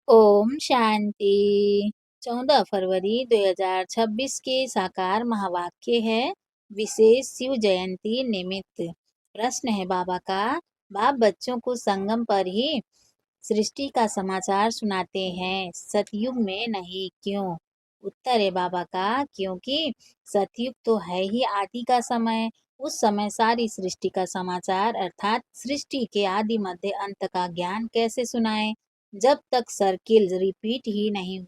ओम शांति। 14 फरवरी 2026 के साकार महावाक्य है, विशेष शिव जयंती निमित्त। प्रश्न है बाबा का, बाप बच्चों को संगम पर ही सृष्टि का समाचार सुनाते हैं, सतयुग में नहीं, क्यों? उत्तर है बाबा का, क्योंकि सतयुग तो है ही आदि का समय। उस समय सारी सृष्टि का समाचार अर्थात सृष्टि के आदि मध्य अंत का ज्ञान कैसे सुनाए? जब तक सर्किल रिपीट ही नहीं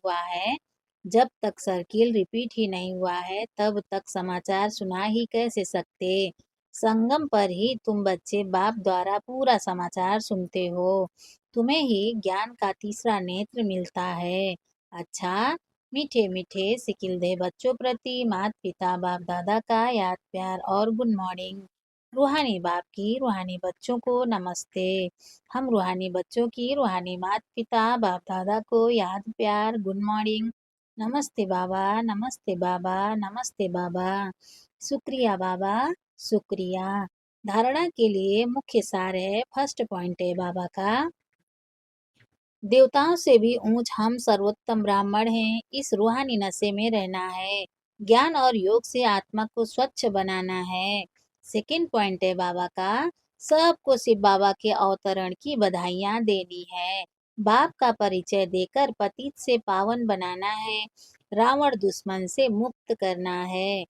हुआ है, तब तक समाचार सुना ही कैसे सकते? संगम पर ही तुम बच्चे बाप द्वारा पूरा समाचार सुनते हो। तुम्हें ही ज्ञान का तीसरा नेत्र मिलता है। अच्छा, मीठे मीठे सिकिलदे बच्चों प्रति माता पिता बाप दादा का याद प्यार और गुड मॉर्निंग। रूहानी बाप की रूहानी बच्चों को नमस्ते। हम रूहानी बच्चों की रूहानी माता पिता बाप दादा को याद प्यार गुड मॉर्निंग। नमस्ते बाबा, नमस्ते बाबा, नमस्ते बाबा। शुक्रिया बाबा, शुक्रिया। धारणा के लिए मुख्य सार है, फर्स्ट पॉइंट है बाबा का, देवताओं से भी ऊंच हम सर्वोत्तम ब्राह्मण हैं। इस रूहानी नशे में रहना है, ज्ञान और योग से आत्मा को स्वच्छ बनाना है। सेकंड पॉइंट है बाबा का, सबको शिव बाबा के अवतरण की बधाइयां देनी है। बाप का परिचय देकर पतित से पावन बनाना है, रावण दुश्मन से मुक्त करना है।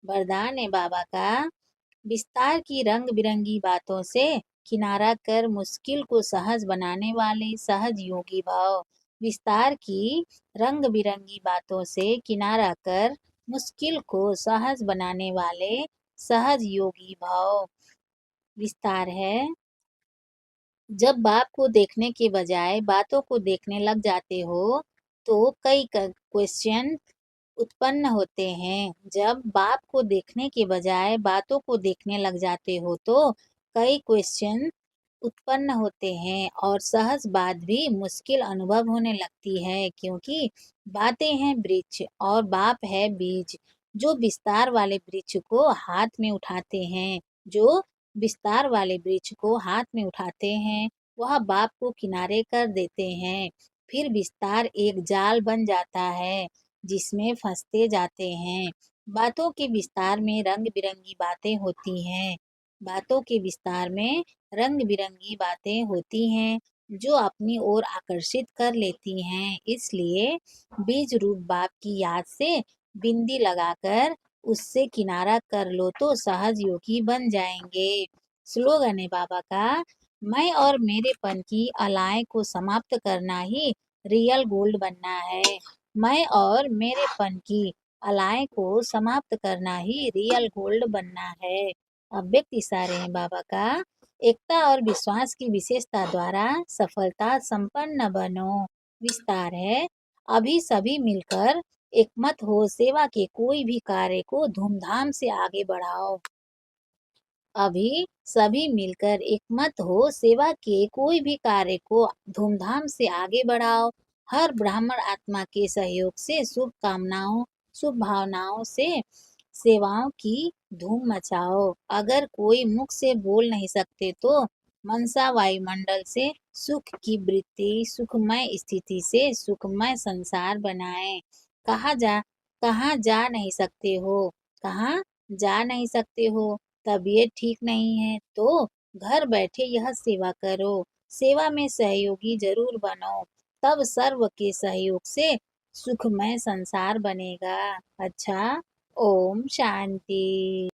वरदान है बाबा का, विस्तार की रंग बिरंगी बातों से किनारा कर मुश्किल को सहज बनाने वाले सहज योगी भाव। विस्तार की रंग बिरंगी बातों से किनारा कर मुश्किल को सहज बनाने वाले सहज योगी भाव। विस्तार है, जब बाप को देखने के बजाय बातों को देखने लग जाते हो तो कई क्वेश्चन उत्पन्न होते हैं। जब बाप को देखने के बजाय बातों को देखने लग जाते हो तो कई क्वेश्चन उत्पन्न होते हैं और सहज बात भी मुश्किल अनुभव होने लगती है, क्योंकि बातें हैं वृक्ष और बाप है बीज। जो विस्तार वाले वृक्ष को हाथ में उठाते हैं, जो विस्तार वाले वृक्ष को हाथ में उठाते हैं, वह बाप को किनारे कर देते हैं। फिर विस्तार एक जाल बन जाता है जिसमें फंसते जाते हैं। बातों के विस्तार में रंग बिरंगी बातें होती हैं। बातों के विस्तार में रंग बिरंगी बातें होती हैं जो अपनी ओर आकर्षित कर लेती हैं। इसलिए बीज रूप बाप की याद से बिंदी लगाकर उससे किनारा कर लो तो सहज योगी बन जाएंगे। स्लोगन है बाबा का, मैं और मेरेपन की अलाएं को समाप्त करना ही रियल गोल्ड बनना है। मैं और मेरेपन की अलाएं को समाप्त करना ही रियल गोल्ड बनना है। अव्यक्त इशारे हैं बाबा का, एकता और विश्वास की विशेषता द्वारा सफलता संपन्न बनो। विस्तार है, अभी सभी मिलकर एकमत हो सेवा के कोई भी कार्य को धूमधाम से आगे बढ़ाओ। अभी सभी मिलकर एकमत हो सेवा के कोई भी कार्य को धूमधाम से आगे बढ़ाओ। हर ब्राह्मण आत्मा के सहयोग से शुभकामनाओं शुभ भावनाओं से सेवाओं की धूम मचाओ। अगर कोई मुख से बोल नहीं सकते तो मनसा वायुमंडल से सुख की वृत्ति सुखमय स्थिति से सुखमय संसार बनाएं। कहाँ जा कहाँ जा नहीं सकते हो, कहाँ जा नहीं सकते हो, तबीयत ठीक नहीं है तो घर बैठे यह सेवा करो। सेवा में सहयोगी जरूर बनो, तब सर्व के सहयोग से सुखमय संसार बनेगा। अच्छा, ओम शांति।